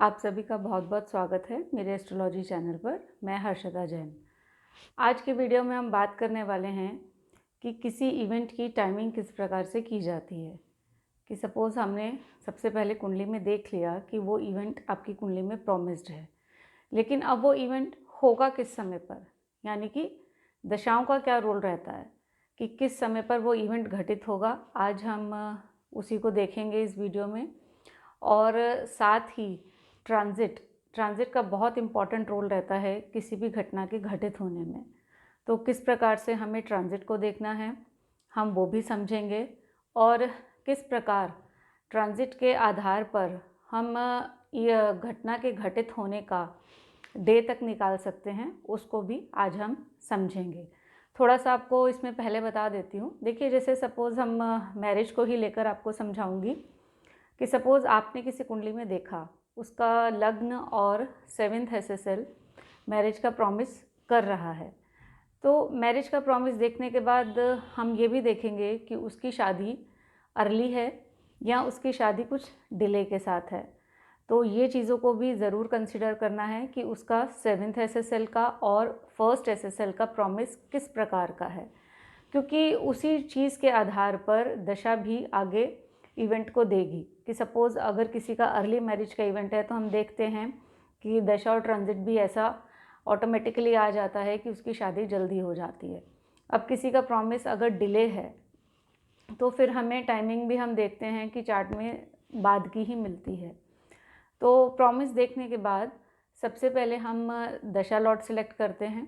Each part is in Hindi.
आप सभी का बहुत बहुत स्वागत है मेरे एस्ट्रोलॉजी चैनल पर। मैं हर्षदा जैन। आज के वीडियो में हम बात करने वाले हैं कि किसी इवेंट की टाइमिंग किस प्रकार से की जाती है। कि सपोज़ हमने सबसे पहले कुंडली में देख लिया कि वो इवेंट आपकी कुंडली में प्रॉमिस्ड है, लेकिन अब वो इवेंट होगा किस समय पर, यानी कि दशाओं का क्या रोल रहता है कि किस समय पर वो इवेंट घटित होगा। आज हम उसी को देखेंगे इस वीडियो में। और साथ ही ट्रांजिट का बहुत इम्पॉर्टेंट रोल रहता है किसी भी घटना के घटित होने में। तो किस प्रकार से हमें ट्रांजिट को देखना है हम वो भी समझेंगे, और किस प्रकार ट्रांजिट के आधार पर हम यह घटना के घटित होने का डे तक निकाल सकते हैं, उसको भी आज हम समझेंगे। थोड़ा सा आपको इसमें पहले बता देती हूँ। देखिए, जैसे सपोज़ हम मैरिज को ही लेकर आपको समझाऊंगी कि सपोज़ आपने किसी कुंडली में देखा उसका लग्न और 7th एसएसएल मैरिज का प्रॉमिस कर रहा है। तो मैरिज का प्रॉमिस देखने के बाद हम ये भी देखेंगे कि उसकी शादी अर्ली है या उसकी शादी कुछ डिले के साथ है। तो ये चीज़ों को भी ज़रूर कंसिडर करना है कि उसका 7th एसएसएल का और 1st एसएसएल का प्रॉमिस किस प्रकार का है, क्योंकि उसी चीज़ के आधार पर दशा भी आगे इवेंट को देगी। कि सपोज़ अगर किसी का अर्ली मैरिज का इवेंट है तो हम देखते हैं कि दशा और ट्रांजिट भी ऐसा ऑटोमेटिकली आ जाता है कि उसकी शादी जल्दी हो जाती है। अब किसी का प्रॉमिस अगर डिले है तो फिर हमें टाइमिंग भी हम देखते हैं कि चार्ट में बाद की ही मिलती है। तो प्रॉमिस देखने के बाद सबसे पहले हम दशा लॉट सिलेक्ट करते हैं,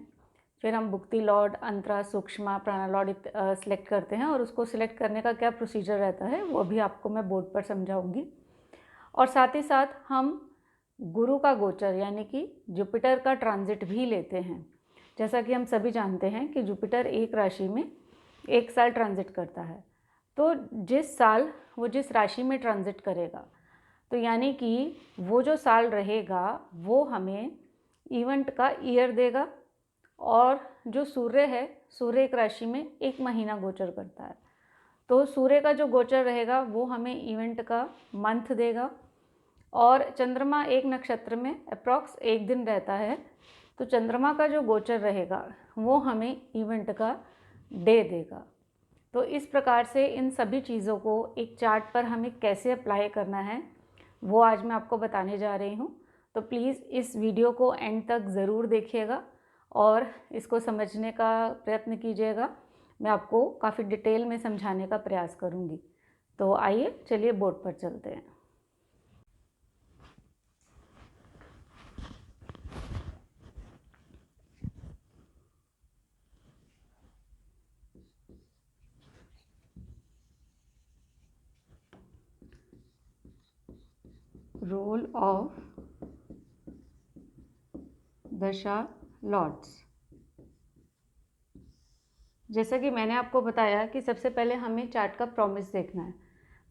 फिर हम भुक्ति लॉट, अंतरा, सूक्ष्मा, प्राणा लॉट सिलेक्ट करते हैं, और उसको सिलेक्ट करने का क्या प्रोसीजर रहता है वो भी आपको मैं बोर्ड पर समझाऊंगी। और साथ ही साथ हम गुरु का गोचर यानी कि जुपिटर का ट्रांजिट भी लेते हैं। जैसा कि हम सभी जानते हैं कि जुपिटर एक राशि में 1 साल ट्रांजिट करता है। तो जिस साल वो जिस राशि में ट्रांजिट करेगा, तो यानी कि वो जो साल रहेगा वो हमें इवेंट का ईयर देगा। और जो सूर्य है, सूर्य एक राशि में 1 महीना गोचर करता है, तो सूर्य का जो गोचर रहेगा वो हमें इवेंट का मंथ देगा। और चंद्रमा एक नक्षत्र में अप्रॉक्स 1 दिन रहता है, तो चंद्रमा का जो गोचर रहेगा वो हमें इवेंट का डे देगा। तो इस प्रकार से इन सभी चीज़ों को एक चार्ट पर हमें कैसे अप्लाई करना है वो आज मैं आपको बताने जा रही हूँ। तो प्लीज़ इस वीडियो को एंड तक ज़रूर देखिएगा और इसको समझने का प्रयत्न कीजिएगा। मैं आपको काफ़ी डिटेल में समझाने का प्रयास करूँगी। तो आइए चलिए बोर्ड पर चलते हैं। रोल ऑफ दशा लॉर्ड्स। जैसा कि मैंने आपको बताया कि सबसे पहले हमें चार्ट का प्रॉमिस देखना है।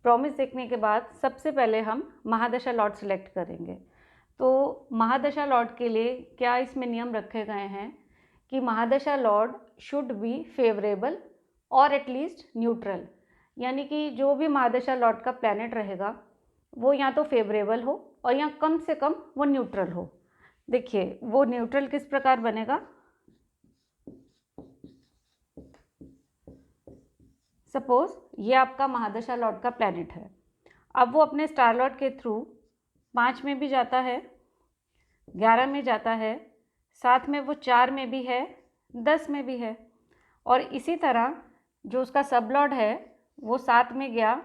प्रॉमिस देखने के बाद सबसे पहले हम महादशा लॉर्ड सेलेक्ट करेंगे। तो महादशा लॉर्ड के लिए क्या इसमें नियम रखे गए हैं कि महादशा लॉर्ड शुड बी फेवरेबल और एटलीस्ट न्यूट्रल, यानी कि जो भी महादशा लॉर्ड का प्लैनेट रहेगा वो या तो फेवरेबल हो और या कम से कम वो न्यूट्रल हो। देखिए, वो न्यूट्रल किस प्रकार बनेगा। सपोज ये आपका महादशा लॉर्ड का प्लैनेट है। अब वो अपने स्टार लॉर्ड के थ्रू 5 में भी जाता है, 11 में जाता है, साथ में वो 4 में भी है, 10 में भी है। और इसी तरह जो उसका सब लॉर्ड है वो 7 में गया,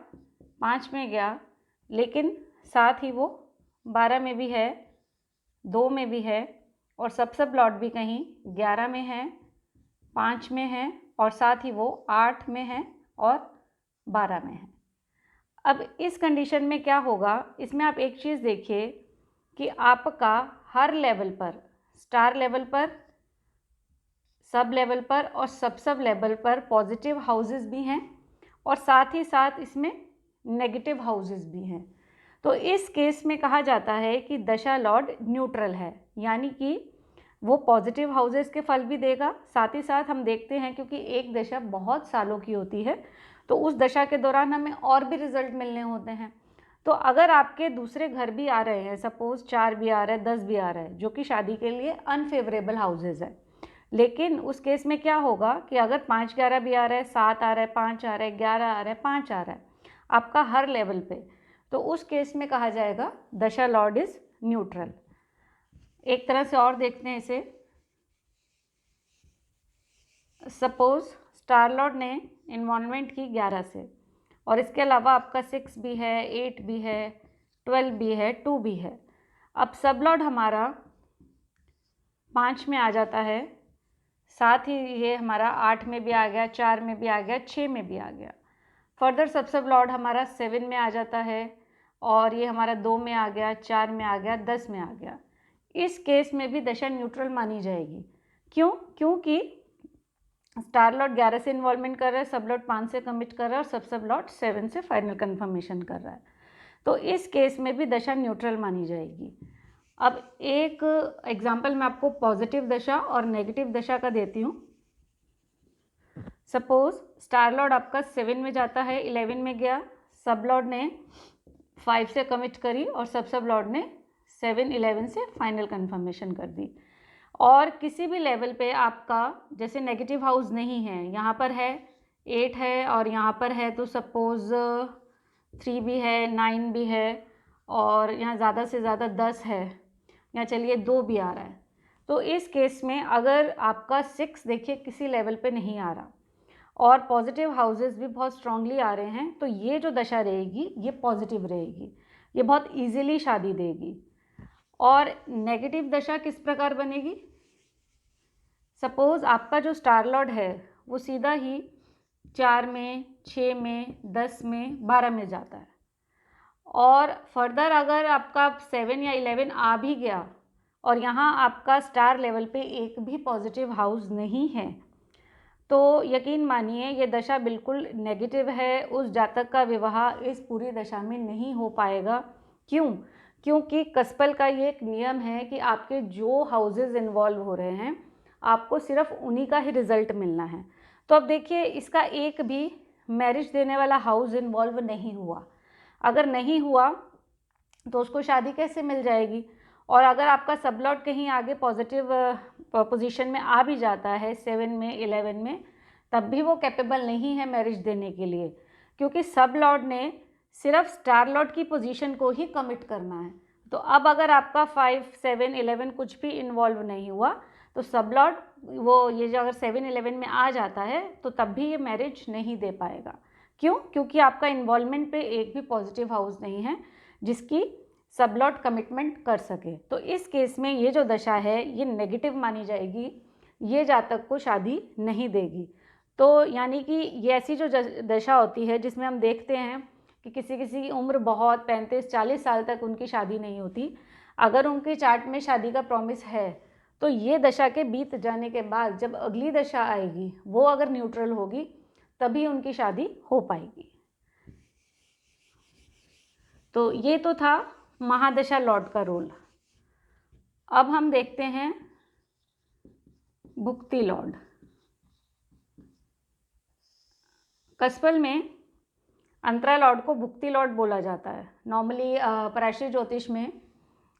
5 में गया, लेकिन साथ ही वो 12 में भी है, 2 में भी है, और सब लॉर्ड भी कहीं 11 में है, 5 में है, और साथ ही वो 8 में है और 12 में है। अब इस कंडीशन में क्या होगा, इसमें आप एक चीज़ देखिए कि आपका हर लेवल पर, स्टार लेवल पर, सब लेवल पर और सब लेवल पर पॉजिटिव हाउसेस भी हैं और साथ ही साथ इसमें नेगेटिव हाउसेस भी हैं। तो इस केस में कहा जाता है कि दशा लॉर्ड न्यूट्रल है, यानी कि वो पॉजिटिव हाउसेस के फल भी देगा। साथ ही साथ हम देखते हैं क्योंकि एक दशा बहुत सालों की होती है, तो उस दशा के दौरान हमें और भी रिजल्ट मिलने होते हैं। तो अगर आपके दूसरे घर भी आ रहे हैं, सपोज़ 4 भी आ रहा है, 10 भी आ रहा है, जो कि शादी के लिए अनफेवरेबल हाउसेज़ है, लेकिन उस केस में क्या होगा कि अगर 5-11 भी आ रहा है, 7 आ रहा है, 5 आ रहा है, 11 आ रहा है, 5 आ रहा है, आपका हर लेवल पे, तो उस केस में कहा जाएगा दशा लॉर्ड इज़ न्यूट्रल। एक तरह से और देखते हैं इसे। सपोज़ स्टार लॉर्ड ने इन्वॉल्वमेंट की 11 से, और इसके अलावा आपका 6 भी है, 8 भी है, 12 भी है, 2 भी है। अब सब लॉर्ड हमारा 5 में आ जाता है, साथ ही ये हमारा 8 में भी आ गया, 4 में भी आ गया, 6 में भी आ गया। फर्दर सब लॉर्ड हमारा 7 में आ जाता है, और ये हमारा 2 में आ गया, 4 में आ गया, 10 में आ गया। इस केस में भी दशा न्यूट्रल मानी जाएगी। क्यों? क्योंकि स्टार लॉर्ड 11 से इन्वॉल्वमेंट कर रहा है, सब लॉर्ड 5 से कमिट कर रहा है, और सब लॉर्ड 7 से फाइनल कन्फर्मेशन कर रहा है। तो इस केस में भी दशा न्यूट्रल मानी जाएगी। अब एक एग्जाम्पल मैं आपको पॉजिटिव दशा और नेगेटिव दशा का देती हूँ। सपोज स्टार लॉर्ड आपका 7 में जाता है, 11 में गया, सब लॉर्ड ने 5 से कमिट करी, और सब लॉर्ड ने 7, 11 से फाइनल कन्फर्मेशन कर दी। और किसी भी लेवल पे आपका जैसे नेगेटिव हाउस नहीं है, यहाँ पर है 8 है, और यहाँ पर है तो सपोज़ 3 भी है, 9 भी है, और यहाँ ज़्यादा से ज़्यादा 10 है, या चलिए 2 भी आ रहा है। तो इस केस में अगर आपका 6 देखिए किसी लेवल पे नहीं आ रहा, और पॉजिटिव हाउसेस भी बहुत स्ट्रांगली आ रहे हैं, तो ये जो दशा रहेगी ये पॉजिटिव रहेगी, ये बहुत इजीली शादी देगी। और नेगेटिव दशा किस प्रकार बनेगी? सपोज़ आपका जो स्टार लॉर्ड है वो सीधा ही 4 में, 6 में, 10 में, 12 में जाता है, और फर्दर अगर आपका 7 या 11 आ भी गया, और यहाँ आपका स्टार लेवल पे एक भी पॉजिटिव हाउस नहीं है, तो यकीन मानिए ये दशा बिल्कुल नेगेटिव है। उस जातक का विवाह इस पूरी दशा में नहीं हो पाएगा। क्यों? क्योंकि कस्पल का ये एक नियम है कि आपके जो हाउसेस इन्वॉल्व हो रहे हैं, आपको सिर्फ उन्हीं का ही रिजल्ट मिलना है। तो अब देखिए, इसका एक भी मैरिज देने वाला हाउस इन्वॉल्व नहीं हुआ। अगर नहीं हुआ तो उसको शादी कैसे मिल जाएगी? और अगर आपका सब लॉर्ड कहीं आगे पॉजिटिव पोजीशन में आ भी जाता है 7 में, 11 में, तब भी वो कैपेबल नहीं है मैरिज देने के लिए, क्योंकि सब लॉर्ड ने सिर्फ स्टार लॉर्ड की पोजीशन को ही कमिट करना है। तो अब अगर आपका 5, 7, 11 कुछ भी इन्वॉल्व नहीं हुआ, तो सब लॉर्ड वो ये जो अगर 7, 11 में आ जाता है तो तब भी ये मैरिज नहीं दे पाएगा। क्यों? क्योंकि आपका इन्वॉल्वमेंट पे एक भी पॉजिटिव हाउस नहीं है जिसकी सब लॉर्ड कमिटमेंट कर सके। तो इस केस में ये जो दशा है ये नेगेटिव मानी जाएगी, ये जातक को शादी नहीं देगी। तो यानी कि ये ऐसी जो दशा होती है जिसमें हम देखते हैं कि किसी की उम्र बहुत 35-40 साल तक उनकी शादी नहीं होती, अगर उनके चार्ट में शादी का प्रॉमिस है, तो ये दशा के बीत जाने के बाद जब अगली दशा आएगी वो अगर न्यूट्रल होगी तभी उनकी शादी हो पाएगी। तो ये तो था महादशा लॉर्ड का रोल। अब हम देखते हैं भुक्ति लॉर्ड। कस्पल में अंतरा लॉर्ड को भुक्ति लॉर्ड बोला जाता है। नॉर्मली पराशरी ज्योतिष में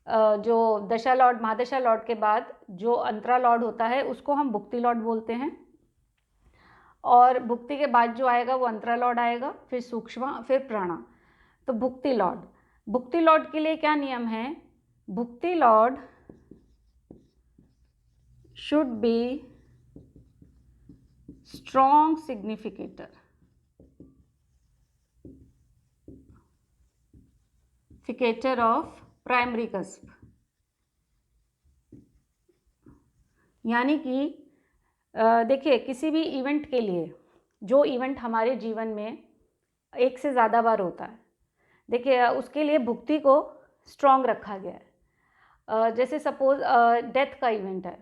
जो दशा लॉर्ड, महादशा लॉर्ड के बाद जो अंतरा लॉर्ड होता है उसको हम भुक्ति लॉर्ड बोलते हैं, और भुक्ति के बाद जो आएगा वो अंतरा लॉर्ड आएगा, फिर सूक्ष्म, फिर प्राणा। तो भुक्ति लॉर्ड के लिए क्या नियम है? Bhukti lord should be strong significator of primary cusp. यानी कि देखिए, किसी भी इवेंट के लिए, जो इवेंट हमारे जीवन में एक से ज़्यादा बार होता है, देखिए उसके लिए भुक्ति को स्ट्रॉन्ग रखा गया है। जैसे सपोज डेथ का इवेंट है,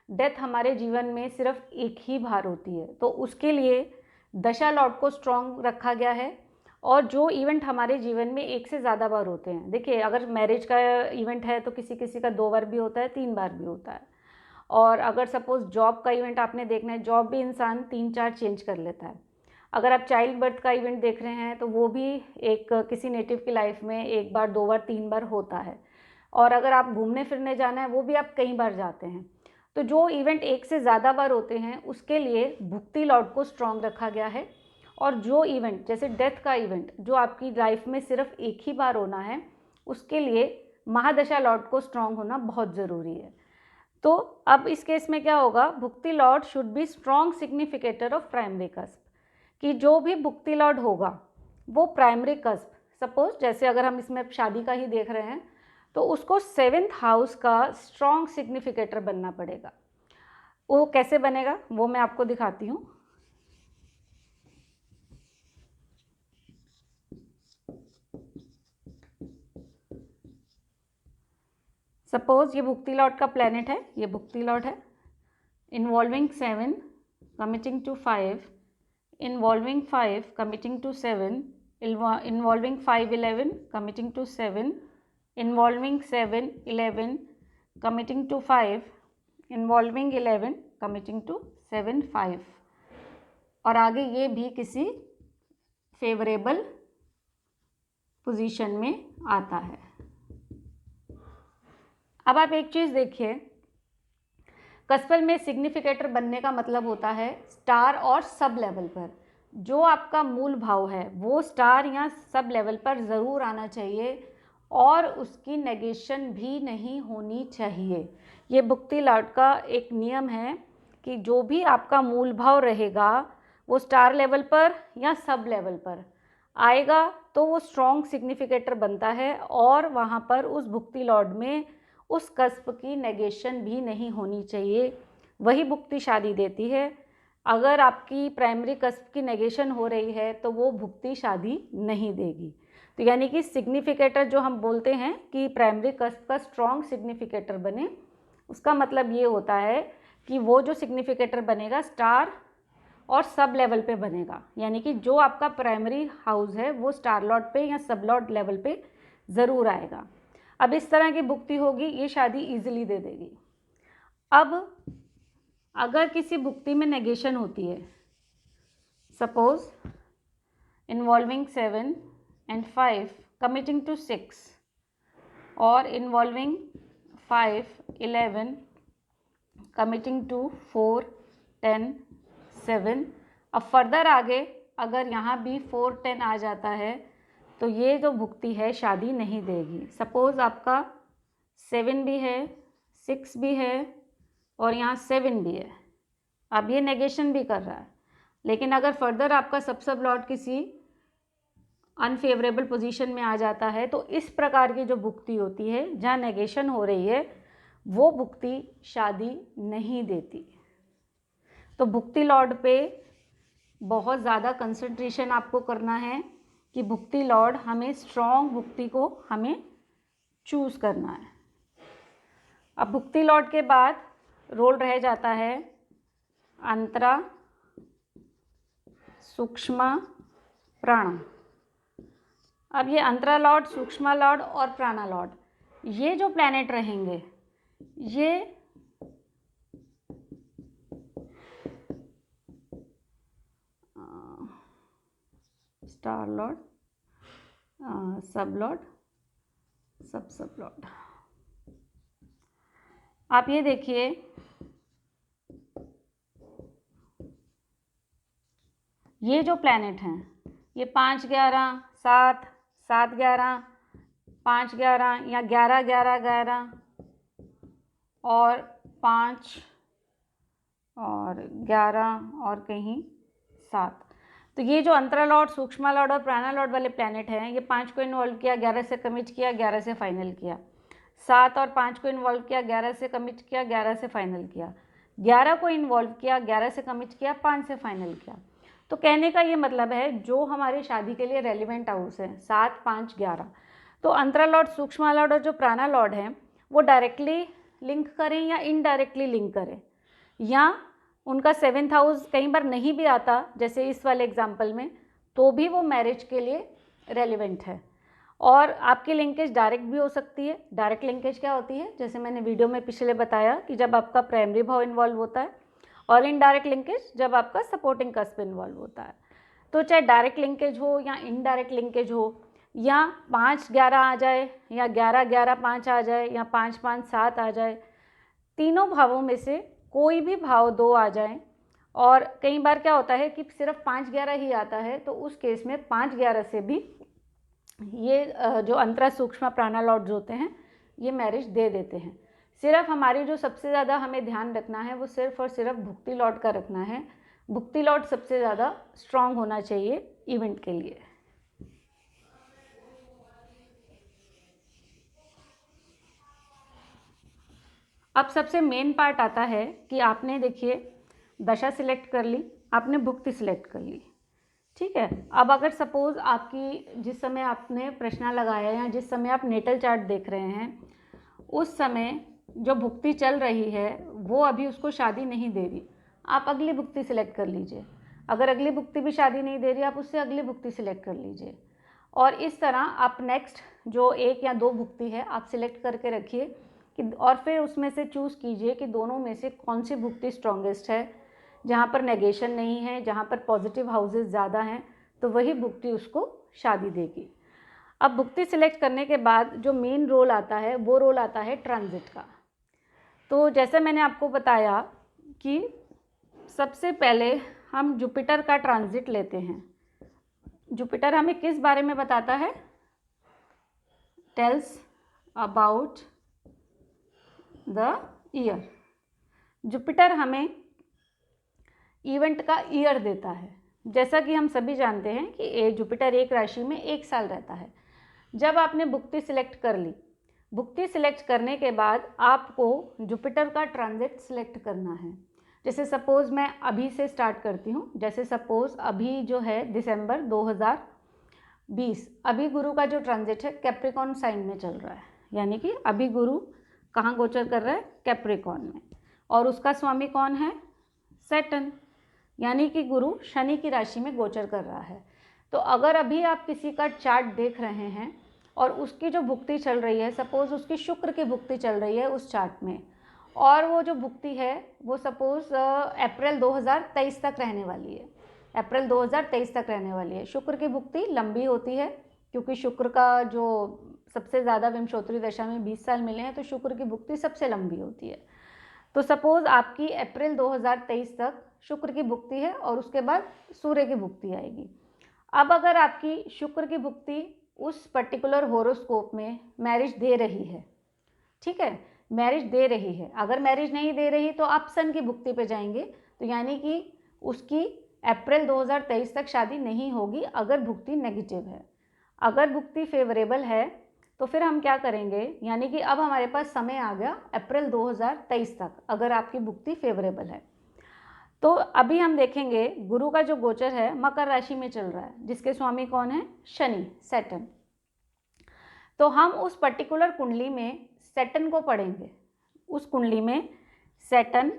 डेथ हमारे जीवन में सिर्फ एक ही बार होती है, तो उसके लिए दशा लॉर्ड को स्ट्रॉन्ग रखा गया है। और जो इवेंट हमारे जीवन में एक से ज़्यादा बार होते हैं, देखिए अगर मैरिज का इवेंट है तो किसी किसी का 2 बार भी होता है, 3 बार भी होता है। और अगर सपोज़ जॉब का इवेंट आपने देखना है, जॉब भी इंसान 3-4 चेंज कर लेता है। अगर आप चाइल्ड बर्थ का इवेंट देख रहे हैं तो वो भी एक किसी नेटिव की लाइफ में 1 बार, 2 बार, 3 बार होता है। और अगर आप घूमने फिरने जाना है वो भी आप कई बार जाते हैं। तो जो इवेंट एक से ज़्यादा बार होते हैं उसके लिए भुक्ति लॉर्ड को स्ट्रॉन्ग रखा गया है। और जो इवेंट जैसे डेथ का इवेंट जो आपकी लाइफ में सिर्फ एक ही बार होना है, उसके लिए महादशा लॉर्ड को स्ट्रॉन्ग होना बहुत ज़रूरी है। तो अब इस केस में क्या होगा, bhukti lord should be strong significator of primary cusp, कि जो भी भुक्ति लॉर्ड होगा वो प्राइमरी कस्प, सपोज जैसे अगर हम इसमें शादी का ही देख रहे हैं तो उसको 7th हाउस का स्ट्रॉन्ग सिग्निफिकेटर बनना पड़ेगा। वो कैसे बनेगा वो मैं आपको दिखाती हूँ। सपोज ये भुक्ति लॉर्ड का प्लैनेट है, ये भुक्ति लॉर्ड है, involving 7 committing to 5, involving 5 committing to 7, involving 5 11 committing to 7, involving 7 11 committing to 5, involving 11 committing to 7 5, और आगे ये भी किसी फेवरेबल पोजीशन में आता है। अब आप एक चीज़ देखिए, कस्पल में सिग्निफिकेटर बनने का मतलब होता है स्टार और सब लेवल पर जो आपका मूल भाव है वो स्टार या सब लेवल पर ज़रूर आना चाहिए और उसकी नेगेशन भी नहीं होनी चाहिए। ये भुक्ति लॉर्ड का एक नियम है कि जो भी आपका मूल भाव रहेगा वो स्टार लेवल पर या सब लेवल पर आएगा तो वो स्ट्रॉन्ग सिग्निफिकेटर बनता है और वहाँ पर उस भुक्ति लॉर्ड में उस कस्प की नेगेशन भी नहीं होनी चाहिए। वही भुक्ति शादी देती है। अगर आपकी प्राइमरी कस्प की नेगेशन हो रही है तो वो भुक्ति शादी नहीं देगी। तो यानी कि सिग्निफिकेटर जो हम बोलते हैं कि प्राइमरी कस्प का स्ट्रॉन्ग सिग्निफिकेटर बने, उसका मतलब ये होता है कि वो जो सिग्निफिकेटर बनेगा स्टार और सब लेवल पे बनेगा, यानी कि जो आपका प्राइमरी हाउस है वो स्टार लॉर्ड पे या सब लॉर्ड लेवल पे ज़रूर आएगा। अब इस तरह की भुक्ति होगी, ये शादी इजीली दे देगी। अब अगर किसी भुक्ति में नेगेशन होती है, suppose involving 7 and 5 committing to 6 और इन्वॉल्विंग 5 11 committing to 4 10 7, अब फर्दर आगे अगर यहाँ भी 4 10 आ जाता है तो ये जो भुक्ति है शादी नहीं देगी। सपोज़ आपका 7 भी है, 6 भी है और यहाँ 7 भी है, अब ये नेगेशन भी कर रहा है। लेकिन अगर फर्दर आपका सब लॉर्ड किसी अनफेवरेबल पोजीशन में आ जाता है तो इस प्रकार की जो भुक्ति होती है जहाँ नेगेशन हो रही है वो भुक्ति शादी नहीं देती। तो भुक्ति लॉर्ड पे बहुत ज़्यादा कंसंट्रेशन आपको करना है कि भुक्ति लॉर्ड हमें स्ट्रॉन्ग भुक्ति को हमें चूज़ करना है। अब भुक्ति लॉर्ड के बाद रोल रह जाता है अंतरा, सूक्ष्म, प्राण। अब ये अंतरा लॉर्ड, सूक्ष्म लॉर्ड और प्राणा लॉर्ड, ये जो प्लैनेट रहेंगे ये स्टार लॉर्ड, सब लॉर्ड, सब लॉर्ड। आप ये देखिए ये जो प्लैनेट हैं ये 5 11 7 7 11 5 11 या 11 11 11 और 5 और 11 और कहीं 7। तो ये जो अंतरा लॉर्ड, सूक्ष्म लॉर्ड और प्राणा लॉर्ड वाले प्लैनेट हैं ये 5 को इन्वॉल्व किया, 11 से कमिट किया, 11 से फाइनल किया। 7 और 5 को इन्वॉल्व किया, 11 से कमिट किया, 11 से फाइनल किया। 11 को इन्वॉल्व किया, 11 से कमिट किया, 5 से फाइनल किया। तो कहने का ये मतलब है जो हमारी शादी के लिए रेलिवेंट हाउस है 7 5 11, तो अंतरा लॉर्ड, सूक्ष्म लॉर्ड और जो प्राणा लॉर्ड हैं वो डायरेक्टली लिंक करें या इनडायरेक्टली लिंक करें, या उनका 7th हाउस कई बार नहीं भी आता जैसे इस वाले एग्जाम्पल में, तो भी वो मैरिज के लिए रेलिवेंट है। और आपकी लिंकेज डायरेक्ट भी हो सकती है। डायरेक्ट लिंकेज क्या होती है, जैसे मैंने वीडियो में पिछले बताया कि जब आपका प्राइमरी भाव इन्वॉल्व होता है, और इनडायरेक्ट लिंकेज जब आपका सपोर्टिंग कस्प इन्वॉल्व होता है। तो चाहे डायरेक्ट लिंकेज हो या इनडायरेक्ट लिंकेज हो, या 5-11 आ जाए या 11-11-5 आ जाए या 5-5-7 आ जाए, तीनों भावों में से कोई भी भाव 2 आ जाए, और कई बार क्या होता है कि सिर्फ 5-11 ही आता है, तो उस केस में 5-11 से भी ये जो अंतरा सूक्ष्म प्राणालॉट्स होते हैं ये मैरिज दे देते हैं। सिर्फ हमारी जो सबसे ज़्यादा हमें ध्यान रखना है वो सिर्फ और सिर्फ भुक्ति लॉट का रखना है। भुक्ति लॉट सबसे ज़्यादा स्ट्रांग होना चाहिए इवेंट के लिए। अब सबसे मेन पार्ट आता है कि आपने देखिए दशा सिलेक्ट कर ली, आपने भुक्ति सिलेक्ट कर ली, ठीक है। अब अगर सपोज आपकी जिस समय आपने प्रश्न लगाया या जिस समय आप नेटल चार्ट देख रहे हैं, उस समय जो भुक्ति चल रही है वो अभी उसको शादी नहीं दे रही, आप अगली भुक्ति सिलेक्ट कर लीजिए। अगर अगली भुक्ति भी शादी नहीं दे रही, आप उससे अगली भुक्ति सिलेक्ट कर लीजिए। और इस तरह आप नेक्स्ट जो 1 या 2 भुक्ति है आप सिलेक्ट करके रखिए कि, और फिर उसमें से चूज़ कीजिए कि दोनों में से कौन सी भुक्ति स्ट्रॉन्गेस्ट है, जहाँ पर नेगेशन नहीं है, जहाँ पर पॉजिटिव हाउसेस ज़्यादा हैं, तो वही भुक्ति उसको शादी देगी। अब भुक्ति सिलेक्ट करने के बाद जो मेन रोल आता है वो रोल आता है ट्रांजिट का। तो जैसे मैंने आपको बताया कि सबसे पहले हम जुपिटर का ट्रांजिट लेते हैं। जुपिटर हमें किस बारे में बताता है? Tells about the year. Jupiter हमें इवेंट का ईयर देता है। जैसा कि हम सभी जानते हैं कि जुपिटर एक राशि में 1 साल रहता है। जब आपने भुक्ति सिलेक्ट कर ली, भुक्ति सिलेक्ट करने के बाद आपको जुपिटर का ट्रांजिट सिलेक्ट करना है। जैसे सपोज़ मैं अभी से स्टार्ट करती हूँ। जैसे सपोज़ अभी जो है दिसंबर 2020, अभी गुरु का जो ट्रांजिट है कैप्रिकॉर्न साइन में चल रहा है, यानी कि अभी गुरु कहाँ गोचर कर रहा है? कैप्रिकॉर्न में। और उसका स्वामी कौन है? सैटर्न, यानी कि गुरु शनि की राशि में गोचर कर रहा है। तो अगर अभी आप किसी का चार्ट देख रहे हैं और उसकी जो भुक्ति चल रही है, सपोज़ उसकी शुक्र की भुक्ति चल रही है उस चार्ट में, और वो जो भुक्ति है वो सपोज़ अप्रैल 2023 तक रहने वाली है, अप्रैल 2023 तक रहने वाली है। शुक्र की भुक्ति लंबी होती है क्योंकि शुक्र का जो सबसे ज़्यादा विंशोत्तरी दशा में 20 साल मिले हैं, तो शुक्र की भुक्ति सबसे लंबी होती है। तो सपोज़ आपकी अप्रैल 2023 तक शुक्र की भुक्ति है और उसके बाद सूर्य की भुक्ति आएगी। अब अगर आपकी शुक्र की भुक्ति उस पर्टिकुलर होरोस्कोप में मैरिज दे रही है, ठीक है, मैरिज दे रही है। अगर मैरिज नहीं दे रही तो आप सन की भुक्ति पे जाएंगे, तो यानी कि उसकी अप्रैल 2023 तक शादी नहीं होगी अगर भुक्ति नेगेटिव है। अगर भुक्ति फेवरेबल है तो फिर हम क्या करेंगे, यानी कि अब हमारे पास समय आ गया अप्रैल 2023 तक, अगर आपकी भुक्ति फेवरेबल है। तो अभी हम देखेंगे गुरु का जो गोचर है मकर राशि में चल रहा है, जिसके स्वामी कौन है? शनि, सैटर्न। तो हम उस पर्टिकुलर कुंडली में सैटर्न को पढ़ेंगे। उस कुंडली में सैटर्न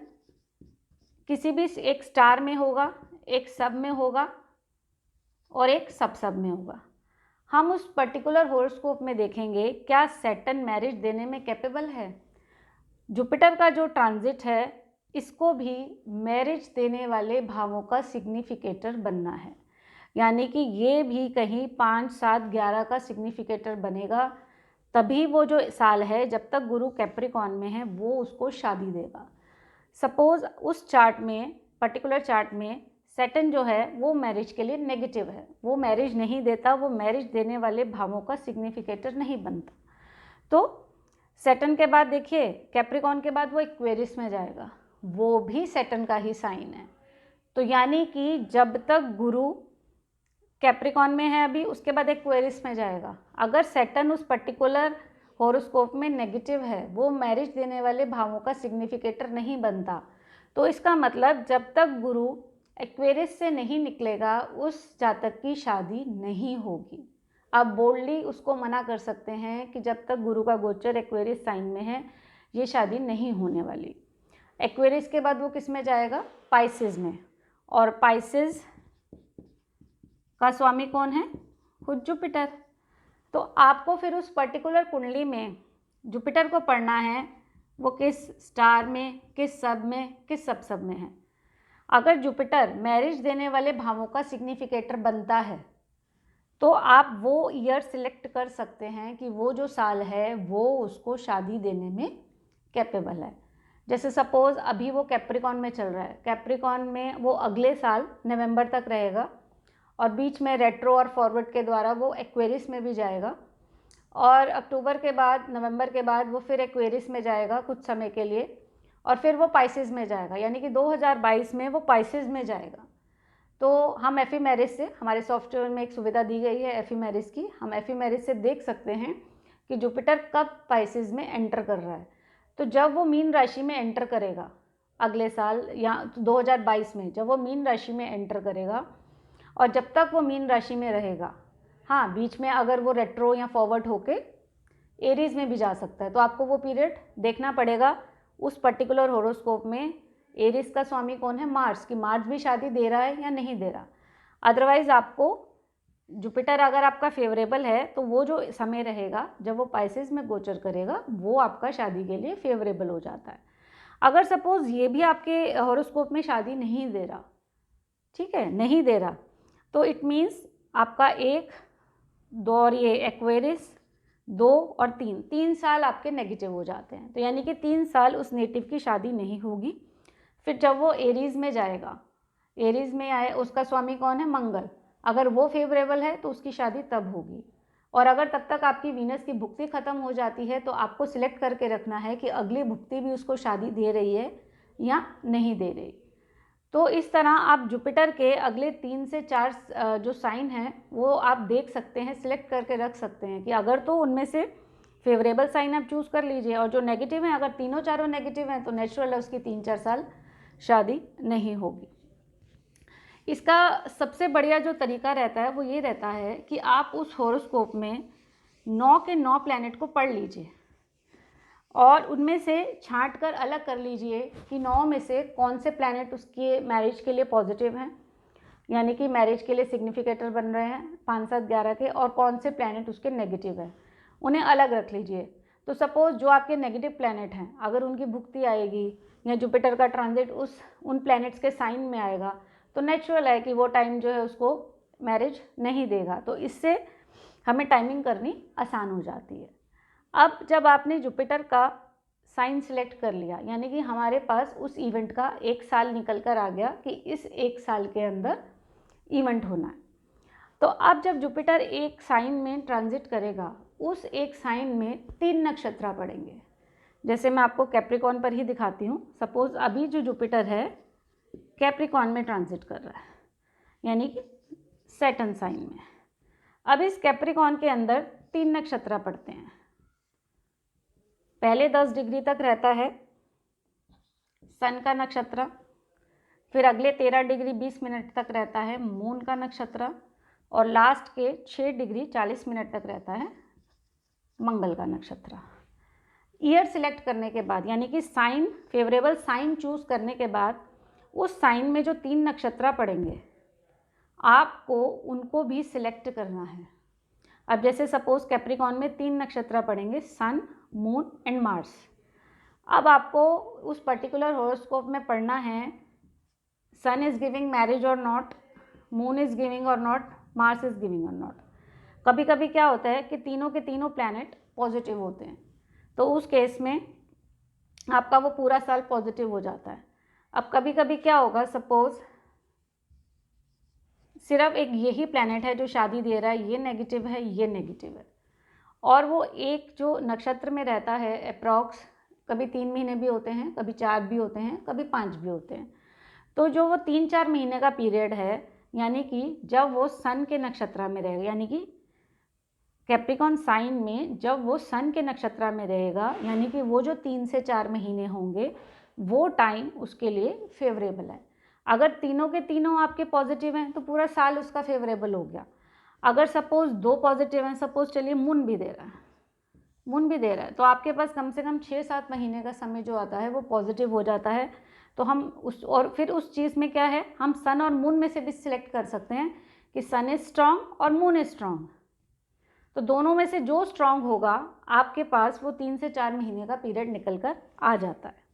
किसी भी एक स्टार में होगा, एक सब में होगा और एक सब में होगा। हम उस पर्टिकुलर हॉरोस्कोप में देखेंगे क्या सैटर्न मैरिज देने में कैपेबल है। जुपिटर का जो ट्रांजिट है इसको भी मैरिज देने वाले भावों का सिग्निफिकेटर बनना है, यानी कि ये भी कहीं 5, 7, 11 का सिग्निफिकेटर बनेगा, तभी वो जो साल है जब तक गुरु कैप्रिकॉर्न में है वो उसको शादी देगा। सपोज़ उस चार्ट में, पर्टिकुलर चार्ट में सैटर्न जो है वो मैरिज के लिए नेगेटिव है, वो मैरिज नहीं देता, वो मैरिज देने वाले भावों का सिग्निफिकेटर नहीं बनता। तो सैटर्न के बाद देखिए कैप्रिकॉर्न के बाद वो एक्वेरियस में जाएगा, वो भी सैटर्न का ही साइन है। तो यानी कि जब तक गुरु कैप्रिकॉर्न में है अभी, उसके बाद एक्वेरियस में जाएगा। अगर सैटर्न उस पर्टिकुलर हॉरोस्कोप में नेगेटिव है, वो मैरिज देने वाले भावों का सिग्निफिकेटर नहीं बनता, तो इसका मतलब जब तक गुरु एक्वेरियस से नहीं निकलेगा उस जातक की शादी नहीं होगी। आप बोल्डली उसको मना कर सकते हैं कि जब तक गुरु का गोचर एक्वेरियस साइन में है ये शादी नहीं होने वाली। एक्वेरियस के बाद वो किस में जाएगा? पाइसेस में, और पाइसेस का स्वामी कौन है? खुद जुपिटर। तो आपको फिर उस पर्टिकुलर कुंडली में जुपिटर को पढ़ना है वो किस स्टार में, किस सब में, किस सब में है। अगर जुपिटर मैरिज देने वाले भावों का सिग्निफिकेटर बनता है तो आप वो ईयर सिलेक्ट कर सकते हैं कि वो जो साल है वो उसको शादी देने में कैपेबल है। जैसे सपोज़ अभी वो कैप्रिकॉन में चल रहा है, कैप्रिकॉन में वो अगले साल नवंबर तक रहेगा और बीच में रेट्रो और फॉरवर्ड के द्वारा वो एक्वेरियस में भी जाएगा और अक्टूबर के बाद, नवंबर के बाद वो फिर एक्वेरियस में जाएगा कुछ समय के लिए और फिर वो पाइसेस में जाएगा, यानी कि 2022 में वो पाइसेस में जाएगा। तो हम एफीमेरिस से, हमारे सॉफ्टवेयर में एक सुविधा दी गई है एफीमेरिस की, हम एफीमेरिस से देख सकते हैं कि जुपिटर कब पाइसेस में एंटर कर रहा है। तो जब वो मीन राशि में एंटर करेगा अगले साल या 2022 में, जब वो मीन राशि में एंटर करेगा और जब तक वो मीन राशि में रहेगा, हाँ बीच में अगर वो रेट्रो या फॉरवर्ड होके एरीज में भी जा सकता है, तो आपको वो पीरियड देखना पड़ेगा उस पर्टिकुलर होरोस्कोप में एरीज का स्वामी कौन है, मार्स, कि मार्स भी शादी दे रहा है या नहीं दे रहा। अदरवाइज आपको जुपिटर अगर आपका फेवरेबल है तो वो जो समय रहेगा जब वो पाइसेस में गोचर करेगा वो आपका शादी के लिए फेवरेबल हो जाता है। अगर सपोज़ ये भी आपके होरोस्कोप में शादी नहीं दे रहा, ठीक है, नहीं दे रहा, तो इट मीन्स आपका 1, 2 और ये एक्वेरियस 2 और 3 साल आपके नेगेटिव हो जाते हैं। तो यानी कि 3 साल उस नेटिव की शादी नहीं होगी। फिर जब वो एरीज में जाएगा, एरीज में आए, उसका स्वामी कौन है, मंगल, अगर वो फेवरेबल है तो उसकी शादी तब होगी। और अगर तब तक आपकी वीनस की भुक्ति ख़त्म हो जाती है तो आपको सिलेक्ट करके रखना है कि अगली भुक्ति भी उसको शादी दे रही है या नहीं दे रही। तो इस तरह आप जुपिटर के अगले 3 से 4 जो साइन हैं वो आप देख सकते हैं, सिलेक्ट करके रख सकते हैं कि अगर तो उनमें से फेवरेबल साइन आप चूज़ कर लीजिए और जो नेगेटिव हैं, अगर तीनों चारों नेगेटिव हैं तो नेचुरल है उसकी 3-4 साल शादी नहीं होगी। इसका सबसे बढ़िया जो तरीका रहता है वो ये रहता है कि आप उस हॉरोस्कोप में 9 के 9 प्लैनेट को पढ़ लीजिए और उनमें से छांट कर अलग कर लीजिए कि 9 में से कौन से प्लैनेट उसके मैरिज के लिए पॉजिटिव हैं, यानी कि मैरिज के लिए सिग्निफिकेटर बन रहे हैं 5, 7, 11 के, और कौन से प्लैनेट उसके नेगेटिव हैं, उन्हें अलग रख लीजिए। तो सपोज़ जो आपके नेगेटिव प्लैनेट हैं अगर उनकी भुक्ति आएगी या जुपिटर का ट्रांजिट उन प्लैनेट्स के साइन में आएगा तो नेचुरल है कि वो टाइम जो है उसको मैरिज नहीं देगा। तो इससे हमें टाइमिंग करनी आसान हो जाती है। अब जब आपने जुपिटर का साइन सिलेक्ट कर लिया, यानी कि हमारे पास उस इवेंट का 1 साल निकल कर आ गया कि इस 1 साल के अंदर इवेंट होना है, तो अब जब जुपिटर एक साइन में ट्रांजिट करेगा उस एक साइन में 3 नक्षत्र पड़ेंगे। जैसे मैं आपको कैप्रिकॉन पर ही दिखाती हूँ। सपोज़ अभी जो जुपिटर है कैप्रिकॉन में ट्रांजिट कर रहा है, यानी कि सैटर्न साइन में। अब इस कैप्रिकॉन के अंदर 3 नक्षत्र पड़ते हैं। पहले 10 डिग्री तक रहता है सन का नक्षत्र, फिर अगले 13 डिग्री 20 मिनट तक रहता है मून का नक्षत्र, और लास्ट के 6 डिग्री 40 मिनट तक रहता है मंगल का नक्षत्र। ईयर सिलेक्ट करने के बाद, यानी कि साइन, फेवरेबल साइन चूज़ करने के बाद उस साइन में जो 3 नक्षत्र पड़ेंगे आपको उनको भी सिलेक्ट करना है। अब जैसे सपोज़ कैप्रिकॉन में 3 नक्षत्र पड़ेंगे, सन, मून एंड मार्स। अब आपको उस पर्टिकुलर हॉरोस्कोप में पढ़ना है सन इज़ गिविंग मैरिज और नॉट, मून इज़ गिविंग और नॉट, मार्स इज़ गिविंग और नॉट। कभी कभी क्या होता है कि तीनों के तीनों प्लैनेट पॉजिटिव होते हैं, तो उस केस में आपका वो पूरा साल पॉजिटिव हो जाता है। अब कभी कभी क्या होगा, सपोज़ सिर्फ एक यही प्लैनेट है जो शादी दे रहा है, ये नेगेटिव है, ये नेगेटिव है, और वो एक जो नक्षत्र में रहता है अप्रॉक्स कभी 3 महीने भी होते हैं, कभी 4 भी होते हैं, कभी 5 भी होते हैं। तो जो वो 3-4 महीने का पीरियड है, यानी कि जब वो सन के नक्षत्र में रहेगा, यानी कि कैप्रिकॉन साइन में जब वो सन के नक्षत्र में रहेगा, यानी कि वो जो 3 से 4 महीने होंगे वो टाइम उसके लिए फेवरेबल है। अगर तीनों के तीनों आपके पॉजिटिव हैं तो पूरा साल उसका फेवरेबल हो गया। अगर सपोज़ 2 पॉजिटिव हैं, सपोज़ चलिए मून भी दे रहा है, मून भी दे रहा है, तो आपके पास कम से कम 6-7 महीने का समय जो आता है वो पॉजिटिव हो जाता है। तो हम उस, और फिर उस चीज़ में क्या है, हम सन और मून में से भी सिलेक्ट कर सकते हैं कि सन इज़ स्ट्रॉन्ग और मून इज़ स्ट्रॉन्ग। तो दोनों में से जो स्ट्रॉन्ग होगा आपके पास वो 3 से 4 महीने का पीरियड निकल कर आ जाता है।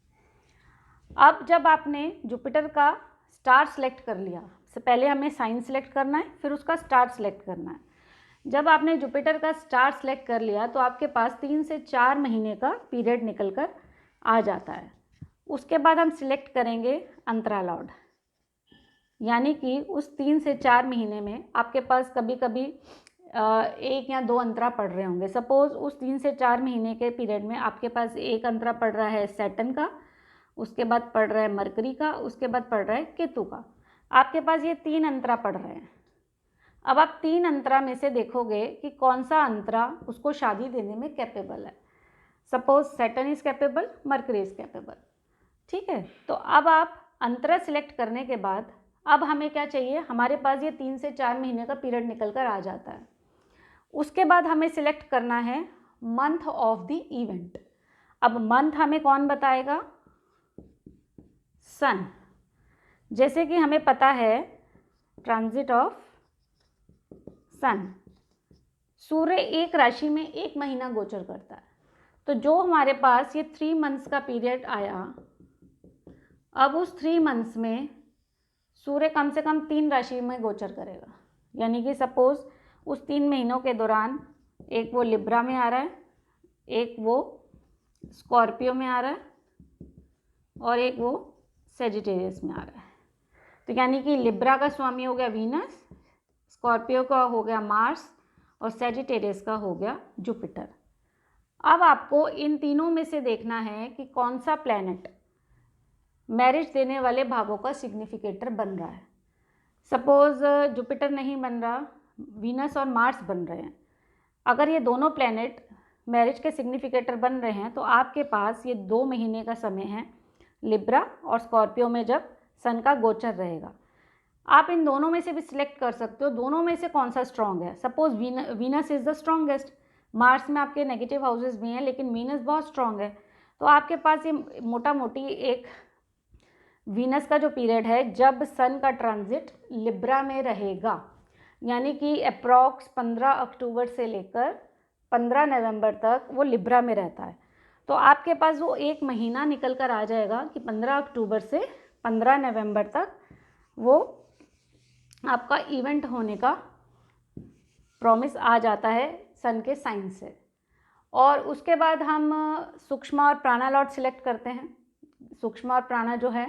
अब जब आपने जुपिटर का स्टार सेलेक्ट कर लिया, सबसे पहले हमें साइन सेलेक्ट करना है, फिर उसका स्टार सेलेक्ट करना है। जब आपने जुपिटर का स्टार सेलेक्ट कर लिया तो आपके पास 3 से 4 महीने का पीरियड निकल कर आ जाता है। उसके बाद हम सिलेक्ट करेंगे अंतरालॉर्ड, यानी कि उस 3 से 4 महीने में आपके पास कभी कभी 1 या 2 अंतरा पड़ रहे होंगे। सपोज़ उस 3 से 4 महीने के पीरियड में आपके पास एक अंतरा पड़ रहा है सैटर्न का, उसके बाद पड़ रहा है मरकरी का, उसके बाद पड़ रहा है केतु का। आपके पास ये 3 अंतरा पड़ रहे हैं। अब आप 3 अंतरा में से देखोगे कि कौन सा अंतरा उसको शादी देने में कैपेबल है। Suppose Saturn is capable, mercury is capable, ठीक है। तो अब आप अंतरा सिलेक्ट करने के बाद अब हमें क्या चाहिए, हमारे पास ये 3 से 4 महीने का पीरियड निकल कर आ जाता है। उसके बाद हमें सिलेक्ट करना है मंथ ऑफ द इवेंट। अब मंथ हमें कौन बताएगा, सन। जैसे कि हमें पता है ट्रांजिट ऑफ सन, सूर्य एक राशि में 1 महीना गोचर करता है। तो जो हमारे पास ये 3 मंथ्स का पीरियड आया, अब उस 3 मंथ्स में सूर्य कम से कम 3 राशि में गोचर करेगा। यानी कि सपोज़ उस 3 महीनों के दौरान एक वो लिब्रा में आ रहा है, एक वो स्कॉर्पियो में आ रहा है और एक वो सेजिटेरियस में आ रहा है। तो यानी कि लिब्रा का स्वामी हो गया वीनस, स्कॉर्पियो का हो गया मार्स और सेजिटेरियस का हो गया जुपिटर। अब आपको इन तीनों में से देखना है कि कौन सा प्लैनेट मैरिज देने वाले भावों का सिग्निफिकेटर बन रहा है। सपोज़ जुपिटर नहीं बन रहा, वीनस और मार्स बन रहे हैं। अगर ये दोनों प्लैनेट मैरिज के सिग्निफिकेटर बन रहे हैं तो आपके पास ये 2 महीने का समय है लिब्रा और स्कॉर्पियो में जब सन का गोचर रहेगा। आप इन दोनों में से भी सिलेक्ट कर सकते हो, दोनों में से कौन सा स्ट्रॉन्ग है। Suppose Venus is the strongest, Mars में आपके नेगेटिव हाउसेस भी हैं लेकिन वीनस बहुत स्ट्रॉन्ग है। तो आपके पास ये मोटा मोटी एक वीनस का जो पीरियड है जब सन का ट्रांजिट लिब्रा में रहेगा, यानी कि अप्रॉक्स 15 अक्टूबर से लेकर 15 नवंबर तक वो लिब्रा में रहता है। तो आपके पास वो 1 महीना निकल कर आ जाएगा कि 15 अक्टूबर से 15 नवंबर तक वो आपका इवेंट होने का प्रॉमिस आ जाता है सन के साइन से। और उसके बाद हम सूक्ष्म और प्राणा लॉट सिलेक्ट करते हैं। सूक्ष्म और प्राणा जो है,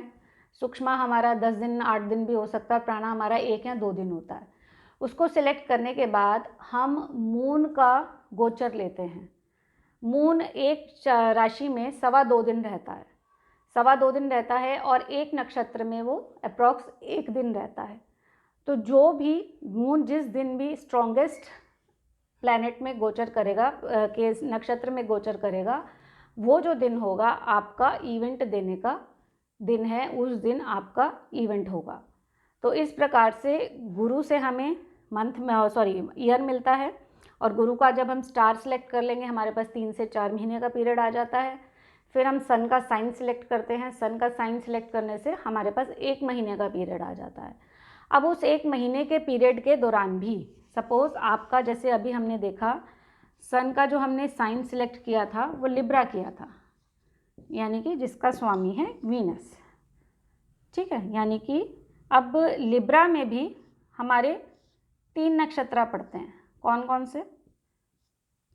सूक्ष्म हमारा 10 दिन 8 दिन भी हो सकता है, प्राणा हमारा 1 या 2 दिन होता है। उसको सिलेक्ट करने के बाद हम मून का गोचर लेते हैं। मून एक राशि में 2.25 दिन रहता है, 2.25 दिन रहता है और एक नक्षत्र में वो अप्रॉक्स 1 दिन रहता है। तो जो भी मून जिस दिन भी स्ट्रॉन्गेस्ट प्लैनेट में गोचर करेगा, के नक्षत्र में गोचर करेगा, वो जो दिन होगा आपका इवेंट देने का दिन है, उस दिन आपका इवेंट होगा। तो इस प्रकार से गुरु से हमें ईयर मिलता है और गुरु का जब हम स्टार सेलेक्ट कर लेंगे हमारे पास 3 से 4 महीने का पीरियड आ जाता है। फिर हम सन का साइन सेलेक्ट करते हैं, सन का साइन सेलेक्ट करने से हमारे पास 1 महीने का पीरियड आ जाता है। अब उस 1 महीने के पीरियड के दौरान भी सपोज़ आपका, जैसे अभी हमने देखा सन का जो हमने साइन सेलेक्ट किया था वो लिब्रा किया था, यानी कि जिसका स्वामी है वीनस, ठीक है। यानी कि अब लिब्रा में भी हमारे 3 नक्षत्र पड़ते हैं। कौन कौन से?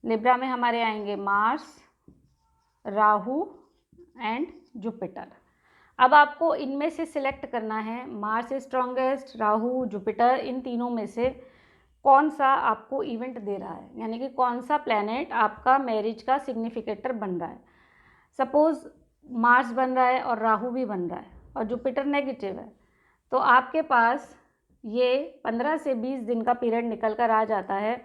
लिब्रा में हमारे आएंगे मार्स, राहु एंड जुपिटर। अब आपको इनमें से सिलेक्ट करना है, Mars is strongest, Rahu, Jupiter, इन तीनों में से कौन सा आपको इवेंट दे रहा है, यानी कि कौन सा प्लैनेट आपका मैरिज का सिग्निफिकेटर बन रहा है। सपोज़ मार्स बन रहा है और राहु भी बन रहा है और जुपिटर नेगेटिव है, तो आपके पास ये 15 से 20 दिन का पीरियड निकल कर आ जाता है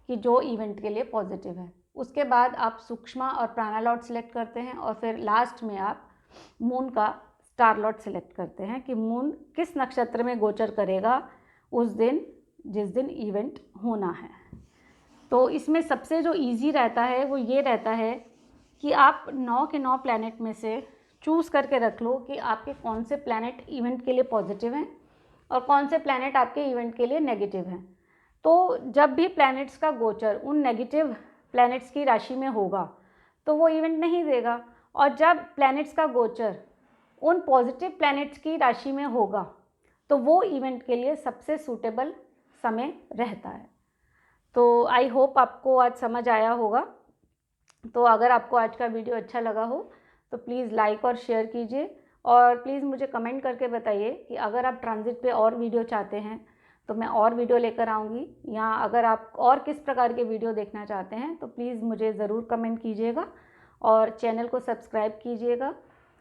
कि जो इवेंट के लिए पॉजिटिव है। उसके बाद आप सूक्ष्म और प्राणा लॉट सिलेक्ट करते हैं और फिर लास्ट में आप मून का स्टार लॉट सिलेक्ट करते हैं कि मून किस नक्षत्र में गोचर करेगा उस दिन जिस दिन इवेंट होना है। तो इसमें सबसे जो इजी रहता है वो ये रहता है कि आप 9 के 9 प्लैनेट में से चूज़ करके रख लो कि आपके कौन से प्लैनेट इवेंट के लिए पॉजिटिव हैं और कौन से प्लैनेट आपके इवेंट के लिए नेगेटिव हैं। तो जब भी प्लैनेट्स का गोचर उन नेगेटिव प्लैनेट्स की राशि में होगा तो वो इवेंट नहीं देगा, और जब प्लैनेट्स का गोचर उन पॉजिटिव प्लैनेट्स की राशि में होगा तो वो इवेंट के लिए सबसे सूटेबल समय रहता है। तो आई होप आपको आज समझ आया होगा। तो अगर आपको आज का वीडियो अच्छा लगा हो तो प्लीज़ लाइक और शेयर कीजिए, और प्लीज़ मुझे कमेंट करके बताइए कि अगर आप ट्रांजिट पे और वीडियो चाहते हैं तो मैं और वीडियो लेकर आऊँगी, या अगर आप और किस प्रकार के वीडियो देखना चाहते हैं तो प्लीज़ मुझे ज़रूर कमेंट कीजिएगा और चैनल को सब्सक्राइब कीजिएगा।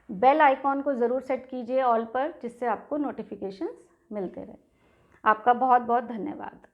बेल आइकॉन को ज़रूर सेट कीजिए ऑल पर, जिससे आपको नोटिफिकेशंस मिलते रहे। आपका बहुत बहुत धन्यवाद।